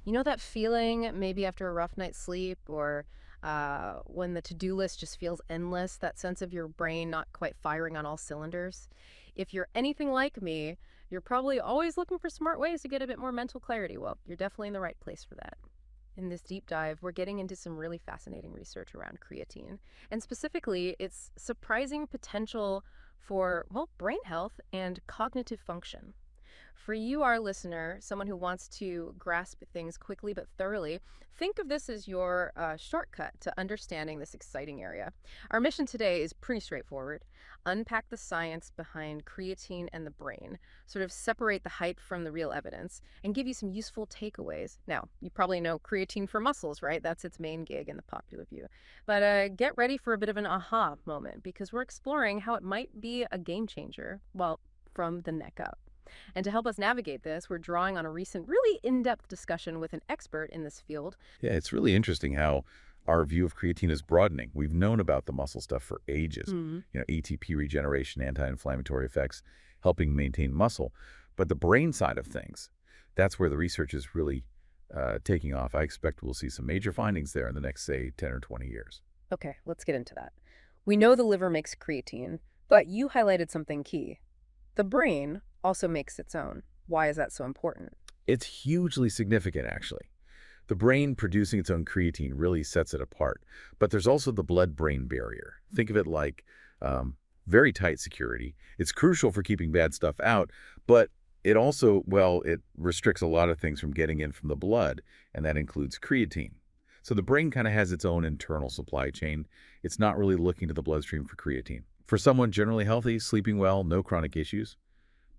You know that feeling maybe after a rough night's sleep or when the to-do list just feels endless, that sense of your brain not quite firing on all cylinders? If you're anything like me, you're probably always looking for smart ways to get a bit more mental clarity. Well, you're definitely in the right place for that. In this deep dive, we're getting into some really fascinating research around creatine, and specifically its surprising potential for, well, brain health and cognitive function. For you, our listener, someone who wants to grasp things quickly but thoroughly, think of this as your shortcut to understanding this exciting area. Our mission today is pretty straightforward. Unpack the science behind creatine and the brain, sort of separate the hype from the real evidence, and give you some useful takeaways. Now, you probably know creatine for muscles, right? That's its main gig in the popular view. But get ready for a bit of an aha moment because we're exploring how it might be a game changer, well, from the neck up. And to help us navigate this, we're drawing on a recent, really in-depth discussion with an expert in this field. Yeah, it's really interesting how our view of creatine is broadening. We've known about the muscle stuff for ages. Hmm. ATP regeneration, anti-inflammatory effects, helping maintain muscle. But the brain side of things, that's where the research is really taking off. I expect we'll see some major findings there in the next, say, 10 or 20 years. Okay, let's get into that. We know the liver makes creatine, but you highlighted something key. The brain also makes its own. Why is that so important? It's hugely significant, actually. The brain producing its own creatine really sets it apart. But there's also the blood-brain barrier. Think of it like very tight security. It's crucial for keeping bad stuff out, but it also, well, it restricts a lot of things from getting in from the blood, and that includes creatine. So the brain kind of has its own internal supply chain. It's not really looking to the bloodstream for creatine. For someone generally healthy, sleeping well, no chronic issues,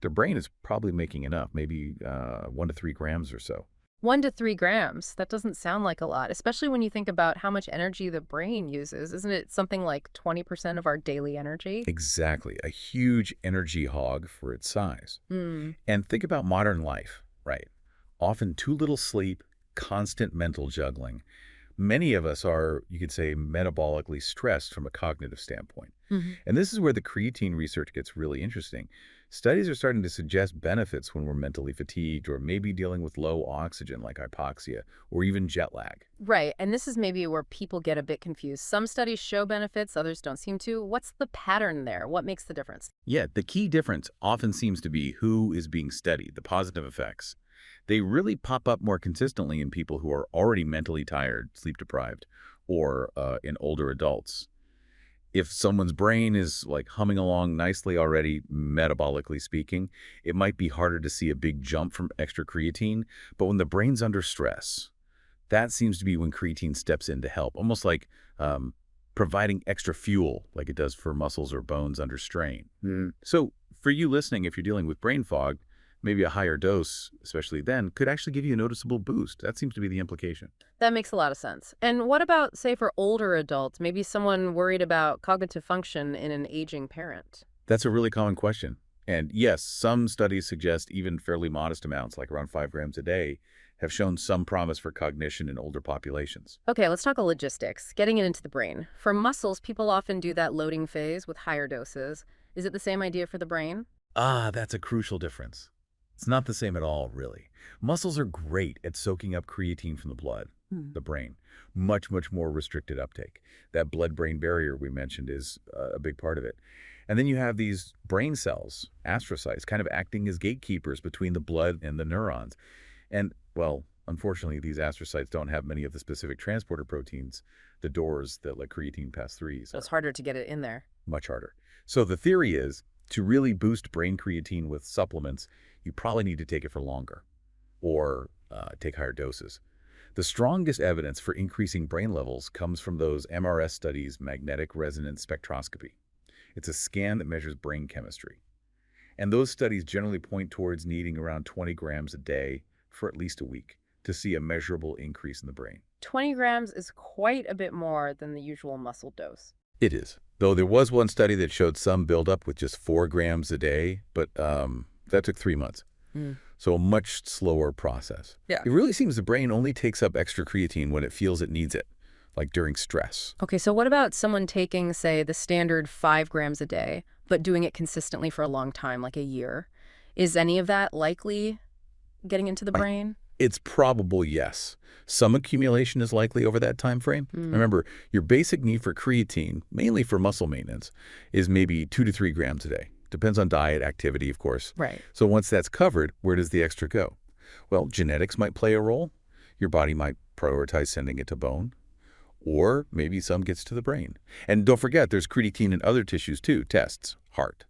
their brain is probably making enough, maybe 1 to 3 grams or so. 1 to 3 grams. That doesn't sound like a lot, especially when you think about how much energy the brain uses. Isn't it something like 20% of our daily energy? Exactly, a huge energy hog for its size. Hmm. And think about modern life, right? Often too little sleep, constant mental juggling. Many of us are, you could say, metabolically stressed from a cognitive standpoint. Hmm. And this is where the creatine research gets really interesting. Studies are starting to suggest benefits when we're mentally fatigued or maybe dealing with low oxygen like hypoxia or even jet lag. Right, and this is maybe where people get a bit confused. Some studies show benefits, others don't seem to. What's the pattern there? What makes the difference? Yeah, the key difference often seems to be who is being studied, the positive effects. They really pop up more consistently in people who are already mentally tired, sleep deprived, or in older adults. If someone's brain is like humming along nicely already, metabolically speaking, it might be harder to see a big jump from extra creatine. But when the brain's under stress, that seems to be when creatine steps in to help, almost like providing extra fuel like it does for muscles or bones under strain. So for you listening, if you're dealing with brain fog, maybe a higher dose, especially then, could actually give you a noticeable boost. That seems to be the implication. That makes a lot of sense. And what about, say, for older adults, maybe someone worried about cognitive function in an aging parent? That's a really common question. And yes, some studies suggest even fairly modest amounts, like around 5 grams a day, have shown some promise for cognition in older populations. Okay, let's talk logistics, getting it into the brain. For muscles, people often do that loading phase with higher doses. Is it the same idea for the brain? Ah, that's a crucial difference. It's not the same at all, really. Muscles are great at soaking up creatine from the blood, the brain. Much, much more restricted uptake. That blood-brain barrier we mentioned is a big part of it. And then you have these brain cells, astrocytes, kind of acting as gatekeepers between the blood and the neurons. And, well, unfortunately, these astrocytes don't have many of the specific transporter proteins, the doors that let creatine pass through. So it's harder to get it in there. Much harder. So the theory is to really boost brain creatine with supplements, you probably need to take it for longer or take higher doses. The strongest evidence for increasing brain levels comes from those MRS studies, magnetic resonance spectroscopy. It's a scan that measures brain chemistry. And those studies generally point towards needing around 20 grams a day for at least a week to see a measurable increase in the brain. 20 grams is quite a bit more than the usual muscle dose. It is. Though there was one study that showed some buildup with just 4 grams a day, but that took 3 months. So a much slower process. Yeah. It really seems the brain only takes up extra creatine when it feels it needs it, like during stress. Okay, so what about someone taking, say, the standard 5 grams a day, but doing it consistently for a long time, like a year? Is any of that likely getting into the brain? It's probable, yes. Some accumulation is likely over that time frame. Mm. Remember, your basic need for creatine, mainly for muscle maintenance, is maybe 2 to 3 grams a day. Depends on diet, activity, of course. Right. So once that's covered, where does the extra go? Well, genetics might play a role. Your body might prioritize sending it to bone. Or maybe some gets to the brain. And don't forget, there's creatine in other tissues too, tests, heart.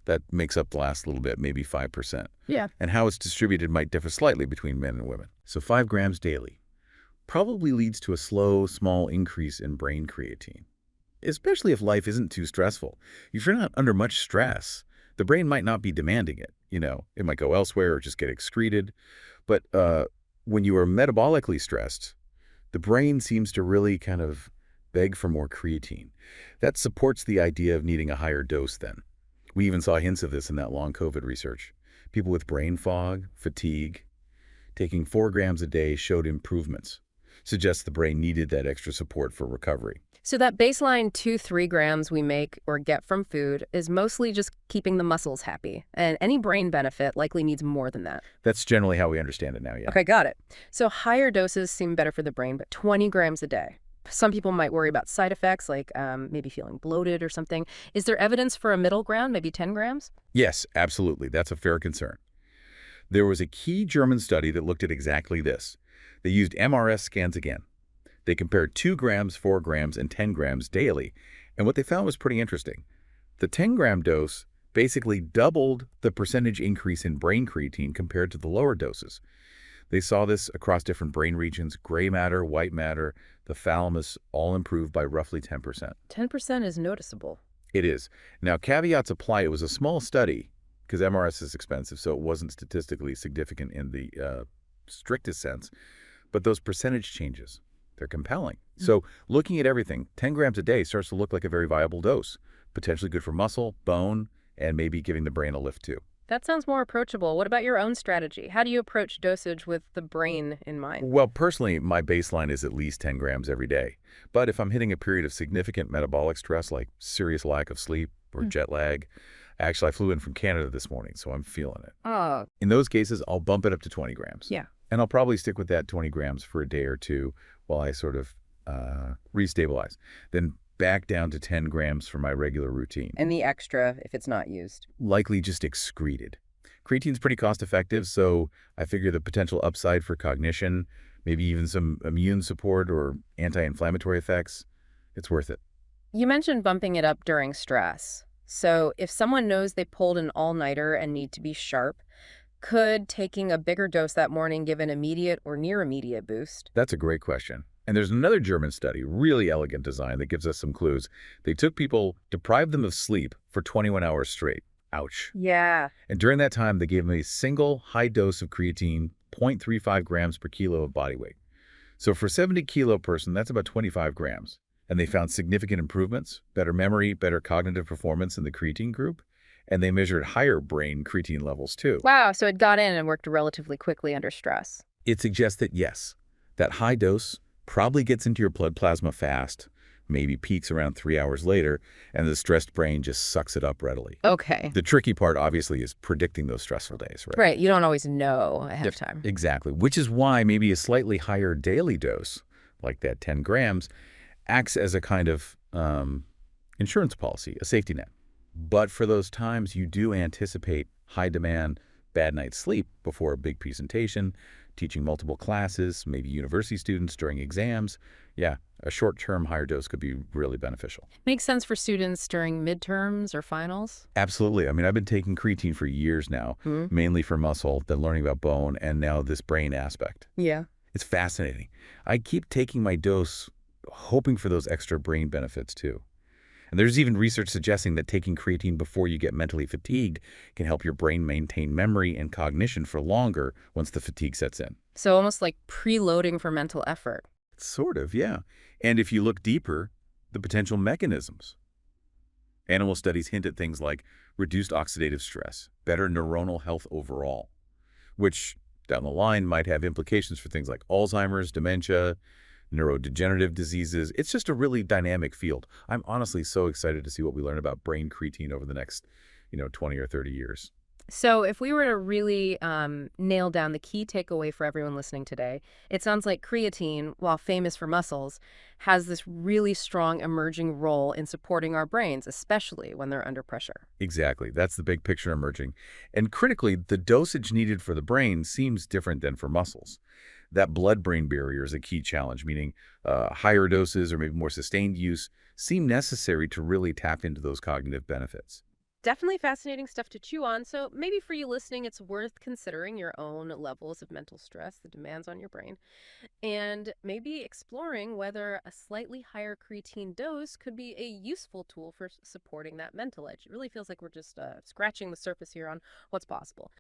That makes up the last little bit, maybe 5%. Yeah. And how it's distributed might differ slightly between men and women. So 5 grams daily probably leads to a slow, small increase in brain creatine, especially if life isn't too stressful. If you're not under much stress, the brain might not be demanding it. It might go elsewhere or just get excreted. But when you are metabolically stressed, the brain seems to really kind of beg for more creatine. That supports the idea of needing a higher dose then. We even saw hints of this in that long COVID research. People with brain fog, fatigue, taking 4 grams a day showed improvements. Suggests the brain needed that extra support for recovery. So that baseline 2-3 grams we make or get from food is mostly just keeping the muscles happy. And any brain benefit likely needs more than that. That's generally how we understand it now, yeah. Okay, got it. So higher doses seem better for the brain, but 20 grams a day. Some people might worry about side effects, like maybe feeling bloated or something. Is there evidence for a middle ground, maybe 10 grams? Yes, absolutely. That's a fair concern. There was a key German study that looked at exactly this. They used MRS scans again. They compared 2 grams, 4 grams, and 10 grams daily, and what they found was pretty interesting. The 10-gram dose basically doubled the percentage increase in brain creatine compared to the lower doses. They saw this across different brain regions, gray matter, white matter, the thalamus, all improved by roughly 10%. 10% is noticeable. It is. Now, caveats apply. It was a small study because MRS is expensive, so it wasn't statistically significant in the strictest sense. But those percentage changes, they're compelling. So looking at everything, 10 grams a day starts to look like a very viable dose, potentially good for muscle, bone, and maybe giving the brain a lift too. That sounds more approachable. What about your own strategy? How do you approach dosage with the brain in mind? Well, personally, my baseline is at least 10 grams every day. But if I'm hitting a period of significant metabolic stress, like serious lack of sleep or jet lag, actually, I flew in from Canada this morning, so I'm feeling it. Oh, In those cases, I'll bump it up to 20 grams. yeah. And I'll probably stick with that 20 grams for a day or two while I sort of restabilize. Then back down to 10 grams for my regular routine. And the extra if it's not used. Likely just excreted. Creatine's pretty cost-effective, so I figure the potential upside for cognition, maybe even some immune support or anti-inflammatory effects, it's worth it. You mentioned bumping it up during stress. So if someone knows they pulled an all-nighter and need to be sharp, could taking a bigger dose that morning give an immediate or near-immediate boost? That's a great question. And there's another German study, really elegant design, that gives us some clues. They took people, deprived them of sleep for 21 hours straight. Ouch. Yeah. And during that time, they gave them a single high dose of creatine, 0.35 grams per kilo of body weight. So for a 70-kilo person, that's about 25 grams. And they found significant improvements, better memory, better cognitive performance in the creatine group. And they measured higher brain creatine levels too. Wow, so it got in and worked relatively quickly under stress. It suggests that yes, that high dose probably gets into your blood plasma fast, maybe peaks around 3 hours later, and the stressed brain just sucks it up readily. Okay. The tricky part, obviously, is predicting those stressful days, right? Right, you don't always know ahead of time. Exactly, which is why maybe a slightly higher daily dose, like that 10 grams, acts as a kind of insurance policy, a safety net. But for those times you do anticipate high demand, bad night's sleep before a big presentation, teaching multiple classes, maybe university students during exams, yeah, a short-term higher dose could be really beneficial. Makes sense for students during midterms or finals? Absolutely. I mean, I've been taking creatine for years now, mainly for muscle, then learning about bone, and now this brain aspect. Yeah. It's fascinating. I keep taking my dose, hoping for those extra brain benefits too. And there's even research suggesting that taking creatine before you get mentally fatigued can help your brain maintain memory and cognition for longer once the fatigue sets in. So almost like preloading for mental effort. Sort of, yeah. And if you look deeper, the potential mechanisms. Animal studies hint at things like reduced oxidative stress, better neuronal health overall, which down the line might have implications for things like Alzheimer's, dementia, neurodegenerative diseases. It's just a really dynamic field. I'm honestly so excited to see what we learn about brain creatine over the next, 20 or 30 years. So, if we were to really nail down the key takeaway for everyone listening today, it sounds like creatine, while famous for muscles, has this really strong emerging role in supporting our brains, especially when they're under pressure. Exactly. That's the big picture emerging. And critically, the dosage needed for the brain seems different than for muscles. That blood-brain barrier is a key challenge, meaning higher doses or maybe more sustained use seem necessary to really tap into those cognitive benefits. Definitely fascinating stuff to chew on. So, maybe for you listening, it's worth considering your own levels of mental stress, the demands on your brain, and maybe exploring whether a slightly higher creatine dose could be a useful tool for supporting that mental edge. It really feels like we're just scratching the surface here on what's possible.